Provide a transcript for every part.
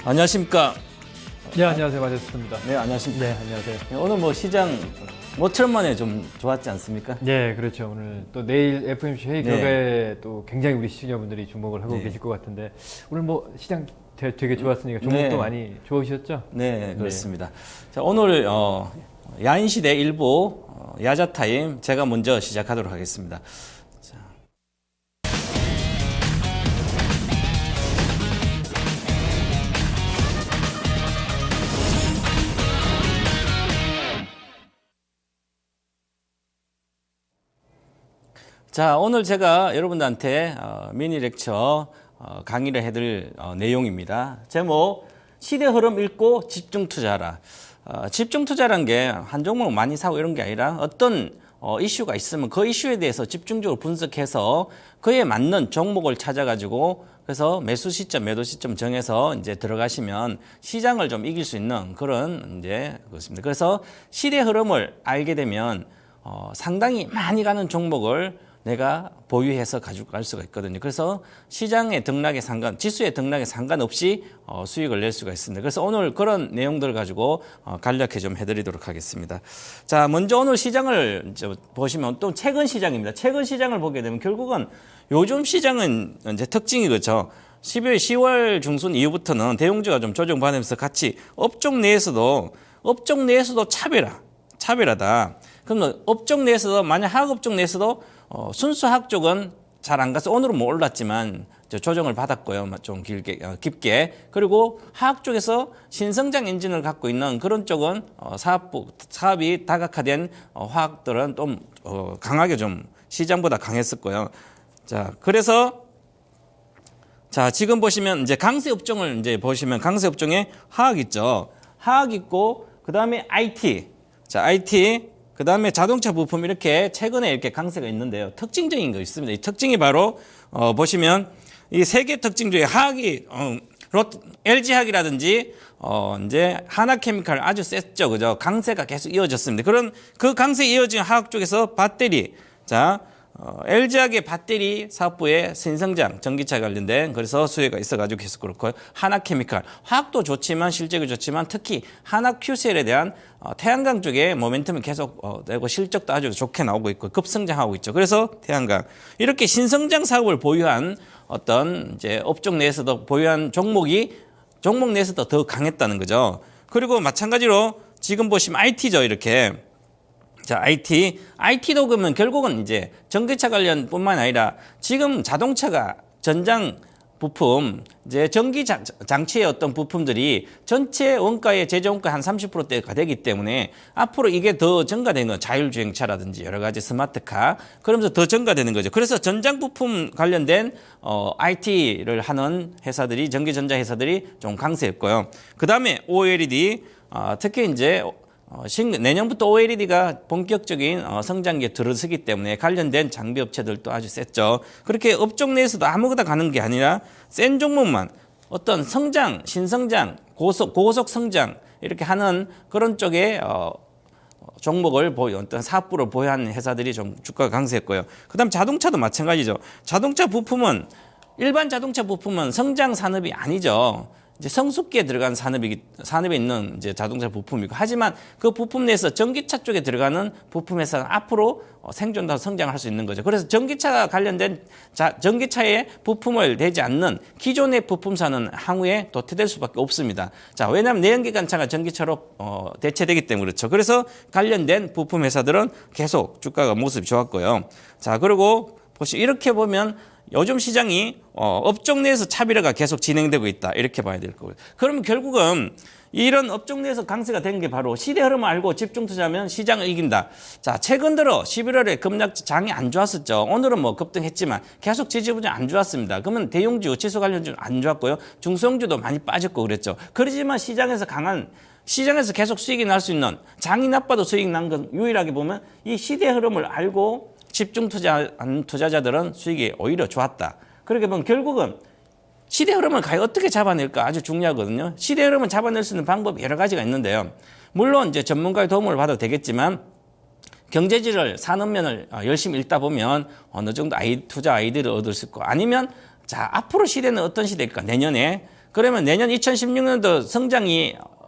안녕하십니까. 네, 안녕하세요. 마제스입니다. 네, 안녕하십니까. 네, 안녕하세요. 네, 오늘 뭐 시장 모처럼 만에 좀 좋았지 않습니까? 네, 그렇죠. 오늘 또 내일 FOMC 회의 네. 결과에 또 굉장히 우리 시청자분들이 주목을 하고 네. 계실 것 같은데 오늘 뭐 시장 되게 좋았으니까 종목도 네. 많이 좋으셨죠? 네, 그렇습니다. 자, 오늘 야인시대 일부 야자타임 제가 먼저 시작하도록 하겠습니다. 자. 자, 오늘 제가 여러분들한테 미니 렉처 강의를 해드릴 내용입니다. 제목, 시대 흐름 읽고 집중 투자하라. 집중 투자란 게 한 종목 많이 사고 이런 게 아니라 어떤 이슈가 있으면 그 이슈에 대해서 집중적으로 분석해서 그에 맞는 종목을 찾아가지고 그래서 매수 시점, 매도 시점 정해서 이제 들어가시면 시장을 좀 이길 수 있는 그런 이제 그렇습니다. 그래서 시대 흐름을 알게 되면 상당히 많이 가는 종목을 내가 보유해서 가지고 갈 수가 있거든요. 그래서 시장의 등락에 지수의 등락에 상관없이 수익을 낼 수가 있습니다. 그래서 오늘 그런 내용들을 가지고 간략히 좀 해드리도록 하겠습니다. 자, 먼저 오늘 시장을 이제 보시면 또 최근 시장입니다. 최근 시장을 보게 되면 결국은 요즘 시장은 이제 특징이 그렇죠. 10월 중순 이후부터는 대형주가 좀 조정받으면서 같이 업종 내에서도 차별하다. 그럼 업종 내에서도 만약 하학업종 내에서도 순수 화학 쪽은 잘 안 가서 오늘은 뭐 올랐지만 조정을 받았고요. 좀 깊게. 그리고 화학 쪽에서 신성장 엔진을 갖고 있는 그런 쪽은 사업이 다각화된 화학들은 좀 강하게 좀 시장보다 강했었고요. 자, 그래서 자, 지금 보시면 이제 강세 업종을 이제 보시면 강세 업종에 화학 있죠. 화학 있고 그다음에 IT. 자, IT 그 다음에 자동차 부품 이렇게 최근에 이렇게 강세가 있는데요. 특징적인 거 있습니다. 이 특징이 바로, 보시면 이 세 개 특징 중에 화학이, LG화학이라든지, 이제 하나케미칼 아주 셌죠. 그죠? 강세가 계속 이어졌습니다. 그런 그 강세 이어진 화학 쪽에서 배터리. 자, LG화학의 배터리 사업부의 신성장, 전기차 관련된 그래서 수혜가 있어가지고 계속 그렇고요. 하나케미칼, 화학도 좋지만 실적이 좋지만 특히 하나QCL에 대한 태양광 쪽에 모멘텀이 계속 되고 실적도 아주 좋게 나오고 있고 급성장하고 있죠. 그래서 태양광 이렇게 신성장 사업을 보유한 어떤 이제 업종 내에서도 보유한 종목 내에서도 더 강했다는 거죠. 그리고 마찬가지로 지금 보시면 IT죠, 이렇게. 자, IT도 그러면 결국은 이제 전기차 관련뿐만 아니라 지금 자동차가 전장 부품, 이제 전기 장치의 어떤 부품들이 전체 원가의 제조 원가 한 30%대가 되기 때문에 앞으로 이게 더 증가되는 건 자율주행차라든지 여러 가지 스마트카 그러면서 더 증가되는 거죠. 그래서 전장 부품 관련된 IT를 하는 회사들이 전기전자 회사들이 좀 강세였고요. 그다음에 OLED 특히 이제 내년부터 OLED가 본격적인 성장기에 들어서기 때문에 관련된 장비 업체들도 아주 셌죠. 그렇게 업종 내에서도 아무거나 가는 게 아니라 센 종목만 어떤 성장, 신성장, 고속 성장 이렇게 하는 그런 쪽에 종목을 어떤 사업부를 보유한 회사들이 좀 주가가 강세했고요. 그다음 자동차도 마찬가지죠. 일반 자동차 부품은 성장 산업이 아니죠. 이제 성숙기에 들어간 산업에 있는 이제 자동차 부품이고, 하지만 그 부품 내에서 전기차 쪽에 들어가는 부품 회사는 앞으로 생존도 성장할 수 있는 거죠. 그래서 전기차 관련된 전기차의 부품을 내지 않는 기존의 부품사는 향후에 도태될 수밖에 없습니다. 자, 왜냐하면 내연기관차가 전기차로 대체되기 때문에 그렇죠. 그래서 관련된 부품 회사들은 계속 주가가 모습이 좋았고요. 자, 그리고 이렇게 보면 요즘 시장이 업종 내에서 차별화가 계속 진행되고 있다. 이렇게 봐야 될 거고요. 그러면 결국은 이런 업종 내에서 강세가 된 게 바로 시대 흐름을 알고 집중 투자하면 시장을 이긴다. 자, 최근 들어 11월에 급락장이 안 좋았었죠. 오늘은 뭐 급등했지만 계속 지지부진 안 좋았습니다. 그러면 대형주, 지수 관련주는 안 좋았고요. 중소형주도 많이 빠졌고 그랬죠. 그렇지만 시장에서 계속 수익이 날 수 있는, 장이 나빠도 수익이 난 건 유일하게 보면 이 시대 흐름을 알고 집중 투자한 투자자들은 수익이 오히려 좋았다. 그렇게 보면 결국은 시대 흐름을 과연 어떻게 잡아낼까 아주 중요하거든요. 시대 흐름을 잡아낼 수 있는 방법이 여러 가지가 있는데요. 물론 이제 전문가의 도움을 받아도 되겠지만 경제지를 산업면을 열심히 읽다 보면 어느 정도 투자 아이디어를 얻을 수 있고, 아니면 자, 앞으로 시대는 어떤 시대일까? 내년에 그러면 내년 2016년도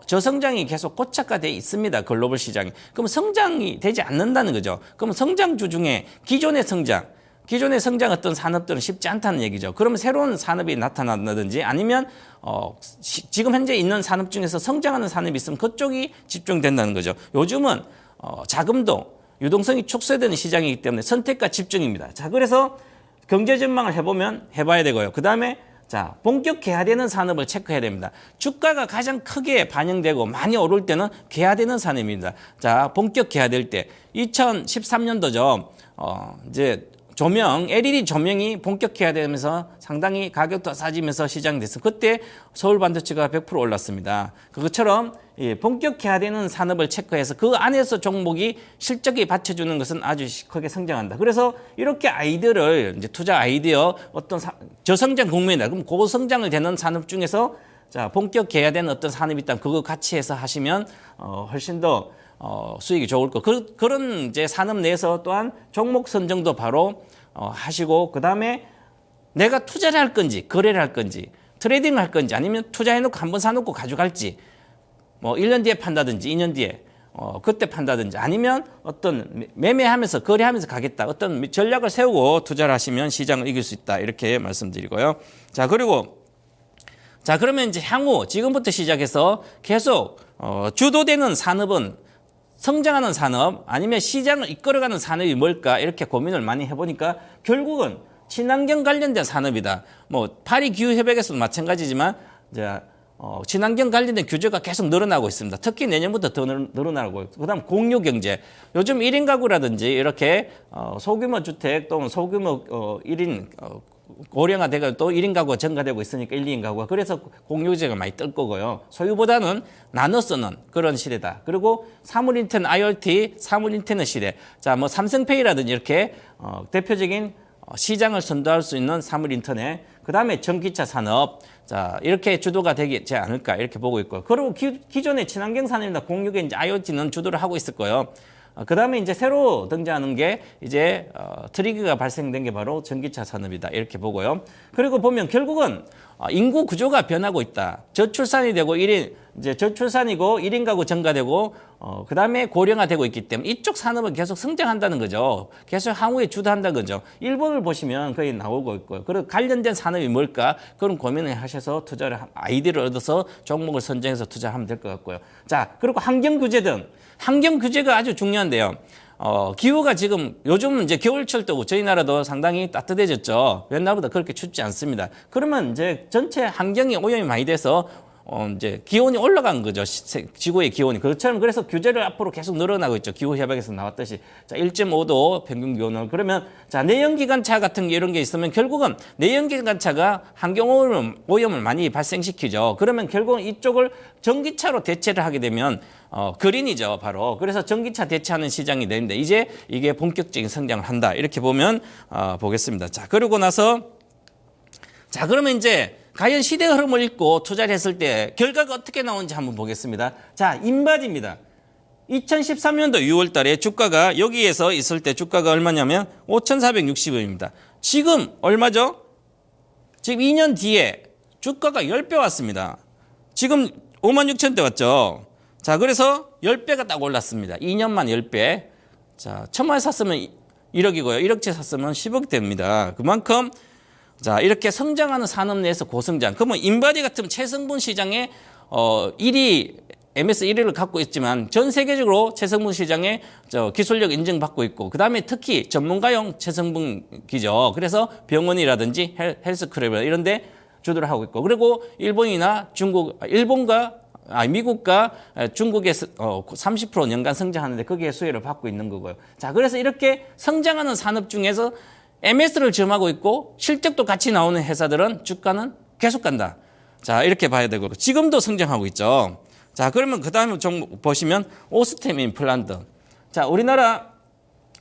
저성장이 계속 고착화되어 있습니다. 글로벌 시장이. 그럼 성장이 되지 않는다는 거죠. 그럼 성장주 중에 기존의 성장 어떤 산업들은 쉽지 않다는 얘기죠. 그러면 새로운 산업이 나타난다든지 아니면 지금 현재 있는 산업 중에서 성장하는 산업이 있으면 그쪽이 집중된다는 거죠. 요즘은 자금도 유동성이 축소되는 시장이기 때문에 선택과 집중입니다. 자, 그래서 경제 전망을 해봐야 되고요. 그 다음에 자, 본격 개화되는 산업을 체크해야 됩니다. 주가가 가장 크게 반영되고 많이 오를 때는 개화되는 산업입니다. 자, 본격 개화될 때 2013년도죠. 이제 LED 조명이 본격화가 되면서 상당히 가격도 싸지면서 시장이 됐어. 그때 서울 반도체가 100% 올랐습니다. 그것처럼 본격화되는 산업을 체크해서 그 안에서 종목이 실적이 받쳐주는 것은 아주 크게 성장한다. 그래서 이렇게 아이디어를 이제 투자 아이디어 어떤 저성장 국면이다. 그럼 고성장을 되는 산업 중에서 자, 본격화되는 어떤 산업이 있다면 그거 같이 해서 하시면 훨씬 더 수익이 좋을 거. 그런 이제 산업 내에서 또한 종목 선정도 바로 하시고, 그 다음에 내가 투자를 할 건지, 거래를 할 건지, 트레이딩을 할 건지, 아니면 투자해놓고 한번 사놓고 가져갈지, 뭐 1년 뒤에 판다든지, 2년 뒤에, 그때 판다든지, 아니면 어떤 매매하면서, 거래하면서 가겠다. 어떤 전략을 세우고 투자를 하시면 시장을 이길 수 있다. 이렇게 말씀드리고요. 자, 그리고, 자, 그러면 이제 향후, 지금부터 시작해서 계속, 주도되는 산업은 성장하는 산업 아니면 시장을 이끌어가는 산업이 뭘까 이렇게 고민을 많이 해보니까 결국은 친환경 관련된 산업이다. 뭐 파리 기후 협약에서도 마찬가지지만 이제 친환경 관련된 규제가 계속 늘어나고 있습니다. 특히 내년부터 더 늘어나고 있고, 그다음 공유 경제. 요즘 1인 가구라든지 이렇게 소규모 주택 또는 소규모 1인 고령화되고 또 1인 가구가 증가되고 있으니까 1, 2인 가구가. 그래서 공유제가 많이 뜰 거고요. 소유보다는 나눠 쓰는 그런 시대다. 그리고 사물 인터넷 IoT, 사물 인터넷 시대. 자, 뭐 삼성페이라든지 이렇게 대표적인 시장을 선도할 수 있는 사물 인터넷. 그다음에 전기차 산업. 자, 이렇게 주도가 되지 않을까 이렇게 보고 있고요. 그리고 기존의 친환경 산업이나 공유계 이제 IoT는 주도를 하고 있을 거예요. 그 다음에 이제 새로 등장하는 게 이제 트리거가 발생된 게 바로 전기차 산업이다. 이렇게 보고요. 그리고 보면 결국은 인구 구조가 변하고 있다. 저출산이 되고 이제 저출산이고 1인 가구 증가되고 그 다음에 고령화되고 있기 때문에 이쪽 산업은 계속 성장한다는 거죠. 계속 향후에 주도한다는 거죠. 일본을 보시면 거의 나오고 있고요. 그리고 관련된 산업이 뭘까? 그런 고민을 하셔서 아이디어를 얻어서 종목을 선정해서 투자하면 될 것 같고요. 자, 그리고 환경 규제 등 환경 규제가 아주 중요한데요. 기후가 지금 요즘 이제 겨울철도고 저희 나라도 상당히 따뜻해졌죠. 옛날보다 그렇게 춥지 않습니다. 그러면 이제 전체 환경이 오염이 많이 돼서 이제 기온이 올라간 거죠. 지구의 기온이. 그렇죠. 그래서 규제를 앞으로 계속 늘어나고 있죠. 기후협약에서 나왔듯이. 자, 1.5도 평균 기온을. 그러면, 자, 내연기관차 같은 게 이런 게 있으면 결국은 내연기관차가 환경오염을 많이 발생시키죠. 그러면 결국은 이쪽을 전기차로 대체를 하게 되면, 그린이죠, 바로. 그래서 전기차 대체하는 시장이 되는데, 이제 이게 본격적인 성장을 한다. 이렇게 보면, 보겠습니다. 자, 그러고 나서, 자, 그러면 이제, 과연 시대 흐름을 읽고 투자를 했을 때 결과가 어떻게 나오는지 한번 보겠습니다. 자, 인바디입니다. 2013년도 6월 달에 주가가 여기에서 있을 때 주가가 얼마냐면 5,460원입니다. 지금 얼마죠? 지금 2년 뒤에 주가가 10배 왔습니다. 지금 56,000대 왔죠. 자, 그래서 10배가 딱 올랐습니다. 2년 만 10배. 자, 1,000만 샀으면 1억이고요. 1억째 샀으면 10억 됩니다. 그만큼 자, 이렇게 성장하는 산업 내에서 고성장. 그러면 인바디 같은 체성분 시장에 1위, MS 1위를 갖고 있지만 전 세계적으로 체성분 시장에 기술력 인정받고 있고, 그 다음에 특히 전문가용 체성분기죠. 그래서 병원이라든지 헬스클럽 이런 데 주도를 하고 있고, 그리고 일본이나 미국과 중국에서 30% 연간 성장하는데 거기에 수혜를 받고 있는 거고요. 자, 그래서 이렇게 성장하는 산업 중에서 MS를 점하고 있고 실적도 같이 나오는 회사들은 주가는 계속 간다. 자, 이렇게 봐야 되고 지금도 성장하고 있죠. 자, 그러면 그 다음에 좀 보시면 오스템 임플란트. 자, 우리나라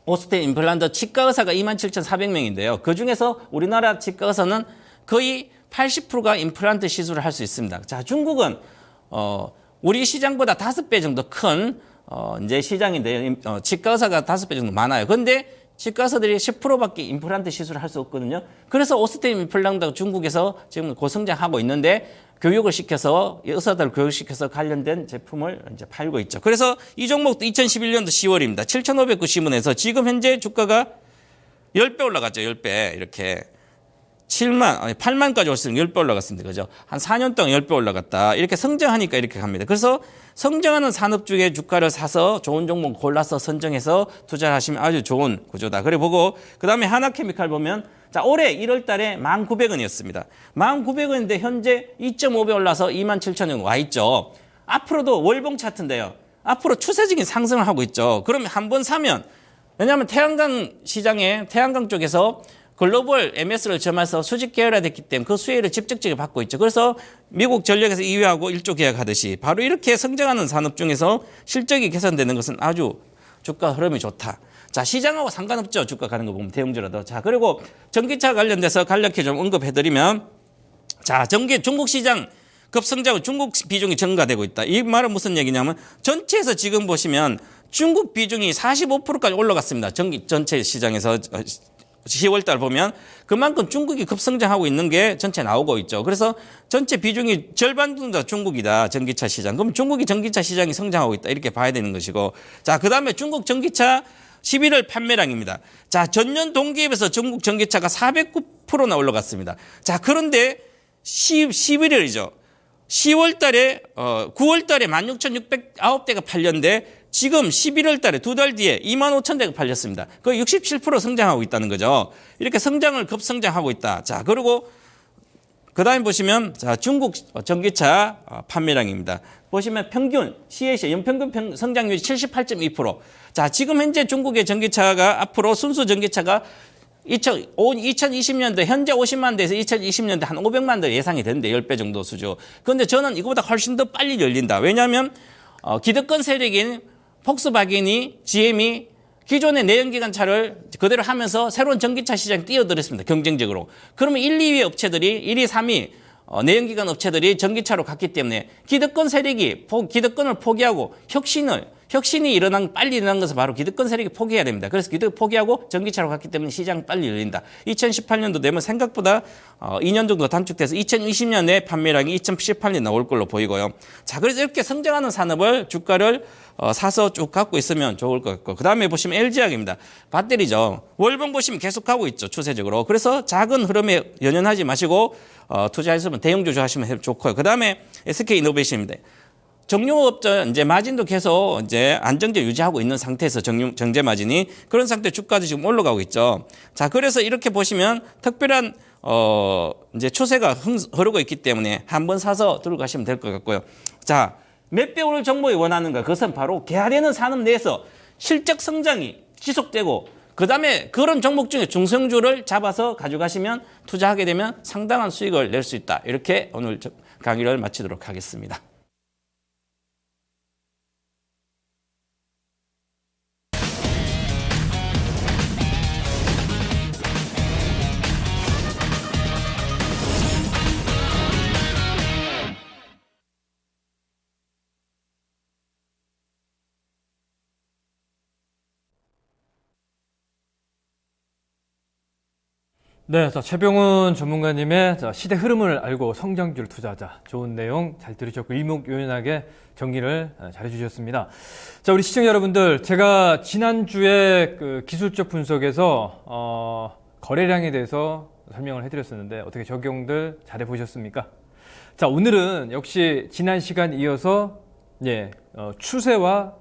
오스템 임플란트 치과 의사가 27,400명인데요. 그중에서 우리나라 치과 의사는 거의 80%가 임플란트 시술을 할 수 있습니다. 자, 중국은 우리 시장보다 5배 정도 큰 이제 시장인데요. 치과 의사가 5배 정도 많아요. 그런데 치과의사들이 10%밖에 임플란트 시술을 할 수 없거든요. 그래서 오스테인 임플란트가 중국에서 지금 고성장하고 있는데 교육을 시켜서 의사들 교육시켜서 관련된 제품을 이제 팔고 있죠. 그래서 이 종목도 2011년도 10월입니다. 7,590원에서 지금 현재 주가가 10배 올라갔죠. 10배 이렇게 8만까지 올수록 10배 올라갔습니다. 그죠? 한 4년 동안 10배 올라갔다. 이렇게 성장하니까 이렇게 갑니다. 그래서 성장하는 산업 중에 주가를 사서 좋은 종목 골라서 선정해서 투자를 하시면 아주 좋은 구조다. 그래 보고 그다음에 하나케미칼 보면 자, 올해 1월 달에 1,900원이었습니다. 1,900원인데 현재 2.5배 올라서 27,000원 와 있죠. 앞으로도 월봉 차트인데요. 앞으로 추세적인 상승을 하고 있죠. 그러면 한번 사면 왜냐하면 태양광 쪽에서 글로벌 MS를 점해서 수직 계열화됐기 때문에 그 수혜를 직접적으로 받고 있죠. 그래서 미국 전력에서 2위하고 1조 계약하듯이 바로 이렇게 성장하는 산업 중에서 실적이 개선되는 것은 아주 주가 흐름이 좋다. 자, 시장하고 상관없죠. 주가 가는 거 보면 대형주라도. 자, 그리고 전기차 관련돼서 간략히 좀 언급해드리면 자, 중국 시장 급성장은 중국 비중이 증가되고 있다. 이 말은 무슨 얘기냐면 전체에서 지금 보시면 중국 비중이 45%까지 올라갔습니다. 전체 시장에서 10월 달 보면 그만큼 중국이 급성장하고 있는 게 전체 나오고 있죠. 그래서 전체 비중이 절반 정도 중국이다. 전기차 시장. 그럼 중국이 전기차 시장이 성장하고 있다. 이렇게 봐야 되는 것이고. 자, 그다음에 중국 전기차 11월 판매량입니다. 자, 전년 동기에 비해서 중국 전기차가 409%나 올라갔습니다. 자, 그런데 11월이죠. 10월 달에 9월 달에 16,609대가 팔렸는데 지금 11월 달에 두 달 뒤에 25,000대가 팔렸습니다. 거의 67% 성장하고 있다는 거죠. 이렇게 성장을 급성장하고 있다. 자, 그리고 그다음에 보시면 자, 중국 전기차 판매량입니다. 보시면 평균 CAC 연평균 성장률이 78.2%. 자, 지금 현재 중국의 전기차가 앞으로 순수 전기차가 2020년대 현재 50만 대에서 2020년대 한 500만 대 예상이 되는데 10배 정도 수죠. 그런데 저는 이거보다 훨씬 더 빨리 열린다. 왜냐하면 기득권 세력인 폭스바겐이 GM이 기존의 내연기관 차를 그대로 하면서 새로운 전기차 시장에 뛰어들었습니다. 경쟁적으로. 그러면 1, 2위 업체들이 1위, 3위 내연기관 업체들이 전기차로 갔기 때문에 기득권 세력이 기득권을 포기하고 혁신이 빨리 일어난 것은 바로 기득권 세력이 포기해야 됩니다. 그래서 기득권 포기하고 전기차로 갔기 때문에 시장 빨리 열린다. 2018년도 되면 생각보다 2년 정도 단축돼서 2020년에 판매량이 2018년 나올 걸로 보이고요. 자, 그래서 이렇게 성장하는 산업을 주가를 사서 쭉 갖고 있으면 좋을 것 같고. 그 다음에 보시면 LG화학입니다. 배터리죠. 월봉 보시면 계속 가고 있죠. 추세적으로. 그래서 작은 흐름에 연연하지 마시고 투자했으면 대형주 하시면 좋고요. 그 다음에 SK이노베이션입니다. 정유업자 이제 마진도 계속 이제 안정적 유지하고 있는 상태에서 정제 마진이 그런 상태 주가도 지금 올라가고 있죠. 자, 그래서 이렇게 보시면 특별한 이제 추세가 흐르고 있기 때문에 한번 사서 들고 가시면 될 것 같고요. 자, 몇 배 오를 정보에 원하는가? 그것은 바로 개화되는 산업 내에서 실적 성장이 지속되고 그다음에 그런 종목 중에 중성주를 잡아서 가져가시면 투자하게 되면 상당한 수익을 낼 수 있다. 이렇게 오늘 강의를 마치도록 하겠습니다. 네, 자, 최병훈 전문가님의 시대 흐름을 알고 성장주를 투자하자. 좋은 내용 잘 들으셨고 일목요연하게 정리를 잘 해주셨습니다. 자, 우리 시청자 여러분들, 제가 지난주에 그 기술적 분석에서 거래량에 대해서 설명을 해드렸었는데 어떻게 적용들 잘 해보셨습니까? 자, 오늘은 역시 지난 시간 이어서 추세와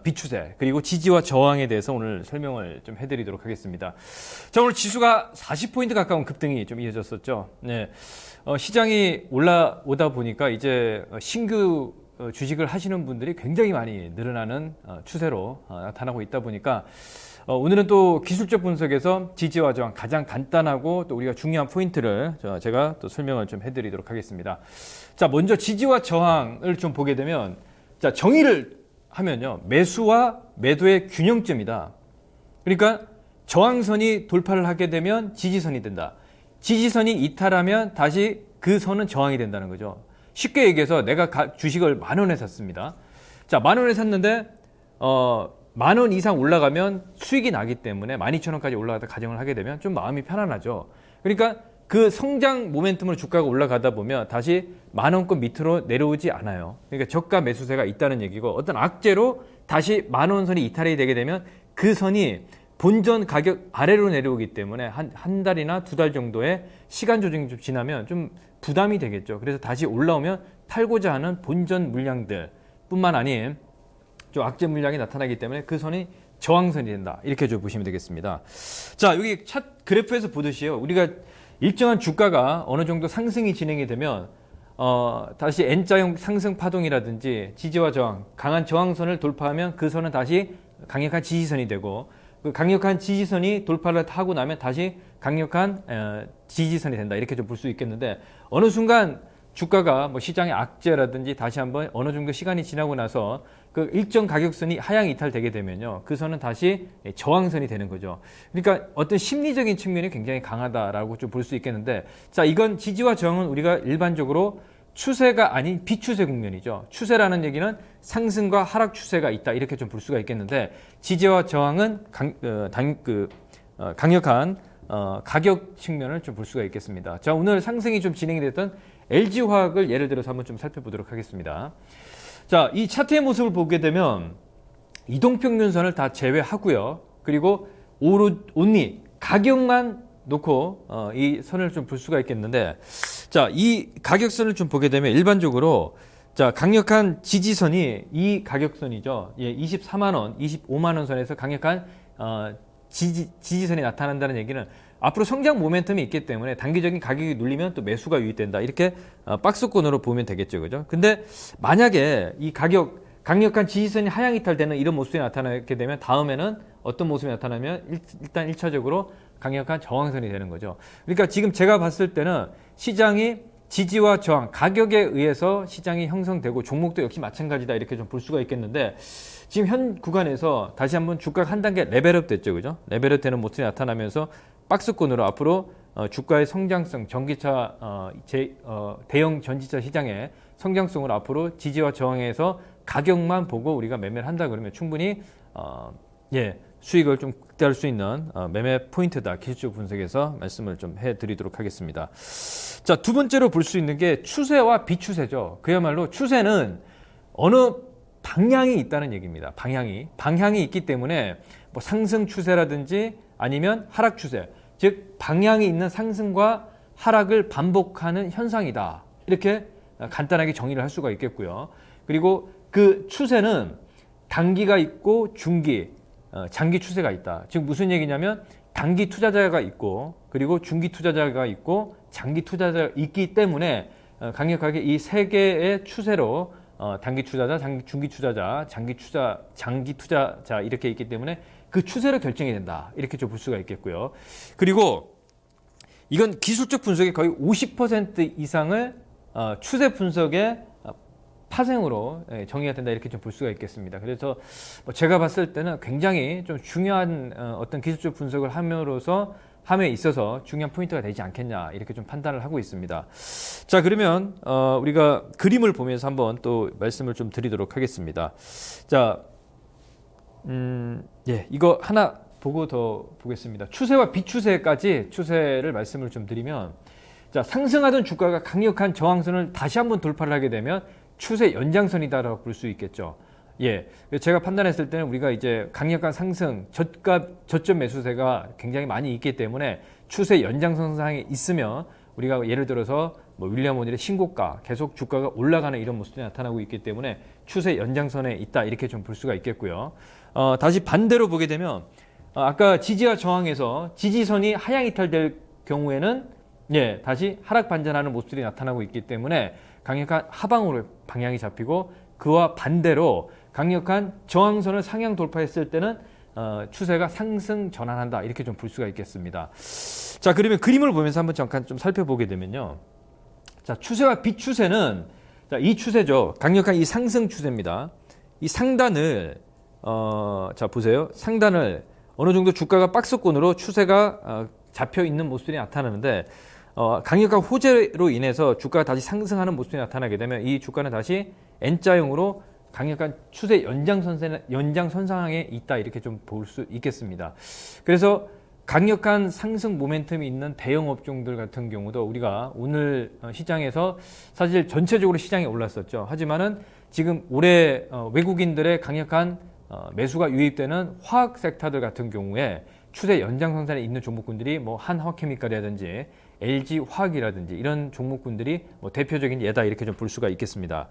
비추세 그리고 지지와 저항에 대해서 오늘 설명을 좀 해드리도록 하겠습니다. 자, 오늘 지수가 40포인트 가까운 급등이 좀 이어졌었죠. 네, 시장이 올라오다 보니까 이제 신규 주식을 하시는 분들이 굉장히 많이 늘어나는 추세로 나타나고 있다 보니까 오늘은 또 기술적 분석에서 지지와 저항 가장 간단하고 또 우리가 중요한 포인트를 제가 또 설명을 좀 해드리도록 하겠습니다. 자, 먼저 지지와 저항을 좀 보게 되면 자, 정의를 하면요, 매수와 매도의 균형점이다. 그러니까 저항선이 돌파를 하게 되면 지지선이 된다. 지지선이 이탈하면 다시 그 선은 저항이 된다는 거죠. 쉽게 얘기해서 내가 주식을 10,000원에 샀습니다. 자, 10,000원에 샀는데 만 원 이상 올라가면 수익이 나기 때문에 12,000원까지 올라가다 가정을 하게 되면 좀 마음이 편안하죠. 그러니까 그 성장 모멘텀으로 주가가 올라가다 보면 다시 만 원권 밑으로 내려오지 않아요. 그러니까 저가 매수세가 있다는 얘기고, 어떤 악재로 다시 만 원 선이 이탈이 되게 되면 그 선이 본전 가격 아래로 내려오기 때문에 한 달이나 두 달 정도의 시간 조정이 좀 지나면 좀 부담이 되겠죠. 그래서 다시 올라오면 팔고자 하는 본전 물량들 뿐만 아닌 좀 악재 물량이 나타나기 때문에 그 선이 저항선이 된다. 이렇게 좀 보시면 되겠습니다. 자, 여기 차트 그래프에서 보듯이요. 우리가 일정한 주가가 어느 정도 상승이 진행이 되면 다시 N자형 상승 파동이라든지 지지와 저항, 강한 저항선을 돌파하면 그 선은 다시 강력한 지지선이 되고, 그 강력한 지지선이 돌파를 하고 나면 다시 강력한 지지선이 된다. 이렇게 좀 볼 수 있겠는데, 어느 순간 주가가 뭐 시장의 악재라든지 다시 한번 어느 정도 시간이 지나고 나서 그 일정 가격선이 하향 이탈되게 되면요, 그 선은 다시 저항선이 되는 거죠. 그러니까 어떤 심리적인 측면이 굉장히 강하다라고 좀 볼 수 있겠는데, 자, 이건 지지와 저항은 우리가 일반적으로 추세가 아닌 비추세 국면이죠. 추세라는 얘기는 상승과 하락 추세가 있다, 이렇게 좀 볼 수가 있겠는데, 지지와 저항은 강력한 가격 측면을 좀 볼 수가 있겠습니다. 자, 오늘 상승이 좀 진행이 됐던 LG화학을 예를 들어서 한번 좀 살펴보도록 하겠습니다. 자, 이 차트의 모습을 보게 되면 이동평균선을 다 제외하고요. 그리고 온리 가격만 놓고 이 선을 좀 볼 수가 있겠는데, 자, 이 가격선을 좀 보게 되면 일반적으로, 자, 강력한 지지선이 이 가격선이죠. 예, 24만 원, 25만 원 선에서 강력한 지지선이 나타난다는 얘기는 앞으로 성장 모멘텀이 있기 때문에 단기적인 가격이 눌리면 또 매수가 유입된다. 이렇게 박스권으로 보면 되겠죠. 그죠? 근데 만약에 이 강력한 지지선이 하향 이탈되는 이런 모습이 나타나게 되면 다음에는 어떤 모습이 나타나면 일단 1차적으로 강력한 저항선이 되는 거죠. 그러니까 지금 제가 봤을 때는 시장이 지지와 저항, 가격에 의해서 시장이 형성되고 종목도 역시 마찬가지다. 이렇게 좀 볼 수가 있겠는데, 지금 현 구간에서 다시 한번 주가가 한 단계 레벨업 됐죠. 그죠? 레벨업 되는 모습이 나타나면서 박스권으로 앞으로 주가의 성장성, 전기차, 대형 전지차 시장의 성장성으로 앞으로 지지와 저항에서 가격만 보고 우리가 매매를 한다 그러면 충분히 수익을 좀 극대화할 수 있는 매매 포인트다. 기술적 분석에서 말씀을 좀 해드리도록 하겠습니다. 자, 두 번째로 볼 수 있는 게 추세와 비추세죠. 그야말로 추세는 어느 방향이 있다는 얘기입니다. 방향이 있기 때문에 뭐 상승 추세라든지 아니면 하락 추세, 즉 방향이 있는 상승과 하락을 반복하는 현상이다. 이렇게 간단하게 정의를 할 수가 있겠고요. 그리고 그 추세는 단기가 있고 중기, 장기 추세가 있다. 즉 무슨 얘기냐면 단기 투자자가 있고 그리고 중기 투자자가 있고 장기 투자자가 있기 때문에 강력하게 이 세 개의 추세로 단기 투자자, 중기 투자자, 장기 투자자 이렇게 있기 때문에 그 추세로 결정이 된다. 이렇게 좀 볼 수가 있겠고요. 그리고 이건 기술적 분석의 거의 50% 이상을 추세 분석의 파생으로 정의가 된다. 이렇게 좀 볼 수가 있겠습니다. 그래서 제가 봤을 때는 굉장히 좀 중요한 어떤 기술적 분석을 함에 있어서 중요한 포인트가 되지 않겠냐. 이렇게 좀 판단을 하고 있습니다. 자, 그러면 우리가 그림을 보면서 한번 또 말씀을 좀 드리도록 하겠습니다. 자, 이거 하나 보고 더 보겠습니다. 추세와 비추세까지 추세를 말씀을 좀 드리면, 자, 상승하던 주가가 강력한 저항선을 다시 한번 돌파를 하게 되면 추세 연장선이다라고 볼 수 있겠죠. 제가 판단했을 때는 우리가 이제 강력한 상승, 저점 매수세가 굉장히 많이 있기 때문에 추세 연장선상에 있으면 우리가 예를 들어서 윌리엄 오닐의 신고가, 계속 주가가 올라가는 이런 모습이 나타나고 있기 때문에 추세 연장선에 있다. 이렇게 좀 볼 수가 있겠고요. 다시 반대로 보게 되면 아까 지지와 저항에서 지지선이 하향 이탈될 경우에는 다시 하락 반전하는 모습들이 나타나고 있기 때문에 강력한 하방으로 방향이 잡히고, 그와 반대로 강력한 저항선을 상향 돌파했을 때는 추세가 상승 전환한다. 이렇게 좀 볼 수가 있겠습니다. 자, 그러면 그림을 보면서 한번 잠깐 좀 살펴보게 되면요. 자, 추세와 비추세는, 자, 이 추세죠. 강력한 이 상승 추세입니다. 이 상단을 자, 보세요. 상단을 어느 정도 주가가 박스권으로 추세가 잡혀 있는 모습이 나타나는데, 강력한 호재로 인해서 주가가 다시 상승하는 모습이 나타나게 되면 이 주가는 다시 N자형으로 강력한 추세 연장선상에 있다 이렇게 좀 볼 수 있겠습니다. 그래서 강력한 상승 모멘텀이 있는 대형 업종들 같은 경우도 우리가 오늘 시장에서 사실 전체적으로 시장이 올랐었죠. 하지만은 지금 올해 외국인들의 강력한 매수가 유입되는 화학 섹터들 같은 경우에 추세 연장선상에 있는 종목군들이 뭐 한화케미칼이라든지 LG 화학이라든지 이런 종목군들이 뭐 대표적인 예다 이렇게 좀 볼 수가 있겠습니다.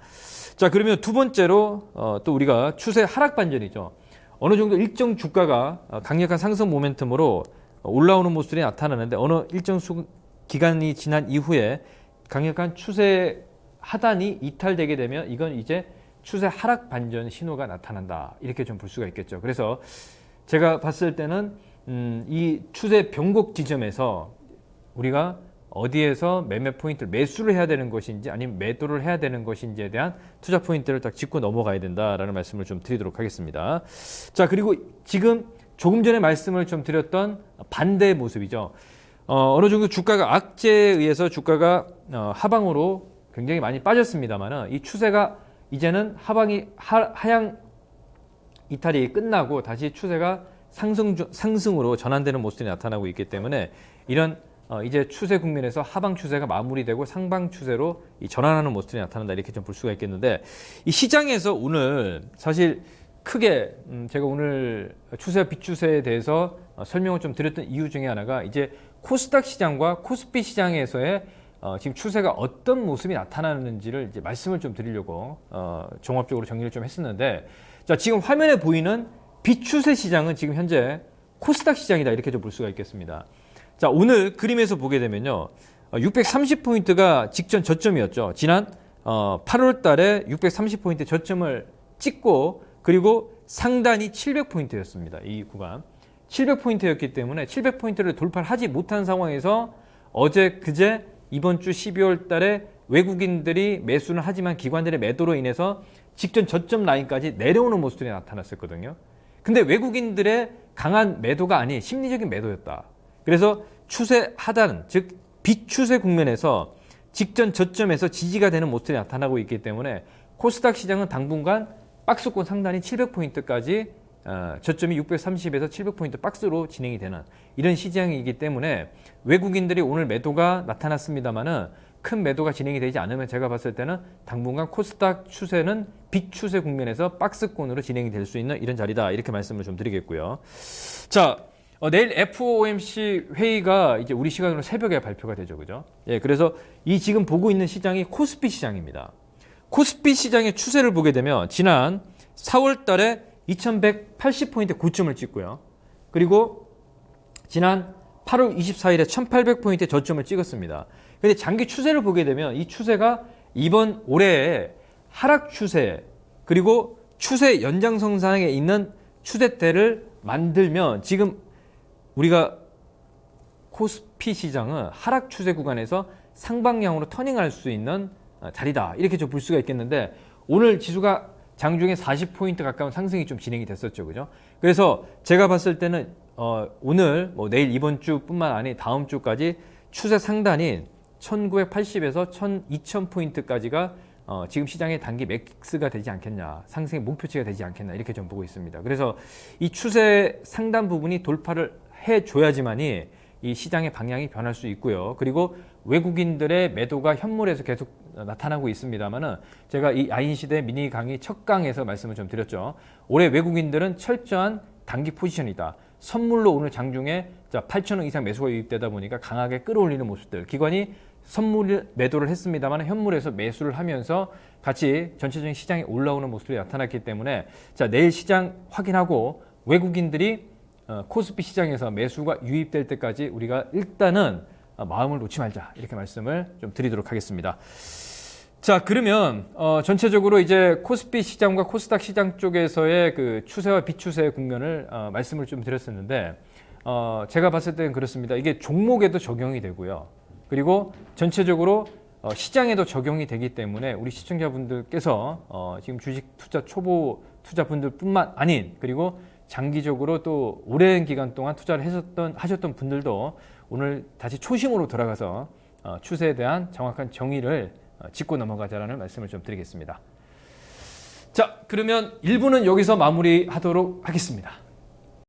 자, 그러면 두 번째로 또 우리가 추세 하락 반전이죠. 어느 정도 일정 주가가 강력한 상승 모멘텀으로 올라오는 모습이 나타나는데 어느 일정 기간이 지난 이후에 강력한 추세 하단이 이탈되게 되면 이건 이제 추세 하락 반전 신호가 나타난다 이렇게 좀 볼 수가 있겠죠. 그래서 제가 봤을 때는 이 추세 변곡 지점에서 우리가 어디에서 매매 포인트를 매수를 해야 되는 것인지 아니면 매도를 해야 되는 것인지에 대한 투자 포인트를 딱 짚고 넘어가야 된다라는 말씀을 좀 드리도록 하겠습니다. 자, 그리고 지금 조금 전에 말씀을 좀 드렸던 반대의 모습이죠. 어느 정도 주가가 악재에 의해서 주가가 하방으로 굉장히 많이 빠졌습니다만은 이 추세가 이제는 하향 이탈이 끝나고 다시 추세가 상승으로 전환되는 모습이 나타나고 있기 때문에 이런 이제 추세 국면에서 하방 추세가 마무리되고 상방 추세로 전환하는 모습이 나타난다 이렇게 좀 볼 수가 있겠는데 이 시장에서 오늘 사실 크게 제가 오늘 추세와 비추세에 대해서 설명을 좀 드렸던 이유 중에 하나가 이제 코스닥 시장과 코스피 시장에서의 지금 추세가 어떤 모습이 나타나는지를 이제 말씀을 좀 드리려고 종합적으로 정리를 좀 했었는데 자, 지금 화면에 보이는 비추세 시장은 지금 현재 코스닥 시장이다 이렇게 좀 볼 수가 있겠습니다. 자, 오늘 그림에서 보게 되면요. 630포인트가 직전 저점이었죠. 지난 8월 달에 630포인트 저점을 찍고 그리고 상단이 700포인트였습니다. 이 구간. 700포인트였기 때문에 700포인트를 돌파를 하지 못한 상황에서 어제 그제 이번 주 12월 달에 외국인들이 매수는 하지만 기관들의 매도로 인해서 직전 저점 라인까지 내려오는 모습들이 나타났었거든요. 근데 외국인들의 강한 매도가 아닌 심리적인 매도였다. 그래서 추세 하단, 즉 비추세 국면에서 직전 저점에서 지지가 되는 모습이 나타나고 있기 때문에 코스닥 시장은 당분간 박스권 상단이 700포인트까지 저점이 630에서 700포인트 박스로 진행이 되는 이런 시장이기 때문에 외국인들이 오늘 매도가 나타났습니다만은 큰 매도가 진행이 되지 않으면 제가 봤을 때는 당분간 코스닥 추세는 비추세 국면에서 박스권으로 진행이 될 수 있는 이런 자리다 이렇게 말씀을 좀 드리겠고요. 자, 내일 FOMC 회의가 이제 우리 시간으로 새벽에 발표가 되죠, 그죠? 예, 그래서 이 지금 보고 있는 시장이 코스피 시장입니다. 코스피 시장의 추세를 보게 되면 지난 4월 달에 2180포인트 고점을 찍고요. 그리고 지난 8월 24일에 1800포인트 저점을 찍었습니다. 근데 장기 추세를 보게 되면 이 추세가 이번 올해의 하락 추세 그리고 추세 연장선상에 있는 추세대를 만들면 지금 우리가 코스피 시장은 하락 추세 구간에서 상방향으로 터닝할 수 있는 자리다 이렇게 좀 볼 수가 있겠는데 오늘 지수가 장중에 40포인트 가까운 상승이 좀 진행이 됐었죠, 그죠? 그래서 제가 봤을 때는 오늘 뭐 내일 이번 주뿐만 아니 다음 주까지 추세 상단인 1980에서 2000포인트까지가 지금 시장의 단기 맥스가 되지 않겠냐, 상승의 목표치가 되지 않겠나 이렇게 좀 보고 있습니다. 그래서 이 추세 상단 부분이 돌파를 해줘야지만이 이 시장의 방향이 변할 수 있고요. 그리고 외국인들의 매도가 현물에서 계속 나타나고 있습니다만은 제가 이 아인시대 미니 강의 첫 강에서 말씀을 좀 드렸죠. 올해 외국인들은 철저한 단기 포지션이다. 선물로 오늘 장중에 8,000원 이상 매수가 유입되다 보니까 강하게 끌어올리는 모습들. 기관이 선물 매도를 했습니다만 현물에서 매수를 하면서 같이 전체적인 시장이 올라오는 모습이 나타났기 때문에 자, 내일 시장 확인하고 외국인들이 코스피 시장에서 매수가 유입될 때까지 우리가 일단은 마음을 놓지 말자 이렇게 말씀을 좀 드리도록 하겠습니다. 자, 그러면 전체적으로 이제 코스피 시장과 코스닥 시장 쪽에서의 그 추세와 비추세의 국면을 말씀을 좀 드렸었는데 제가 봤을 때는 그렇습니다. 이게 종목에도 적용이 되고요. 그리고 전체적으로 시장에도 적용이 되기 때문에 우리 시청자분들께서 지금 주식 투자 초보 투자분들뿐만 아닌 그리고 장기적으로 또 오랜 기간 동안 투자를 하셨던 분들도 오늘 다시 초심으로 돌아가서 추세에 대한 정확한 정의를 짚고 넘어가자라는 말씀을 좀 드리겠습니다. 자, 그러면 1부는 여기서 마무리하도록 하겠습니다.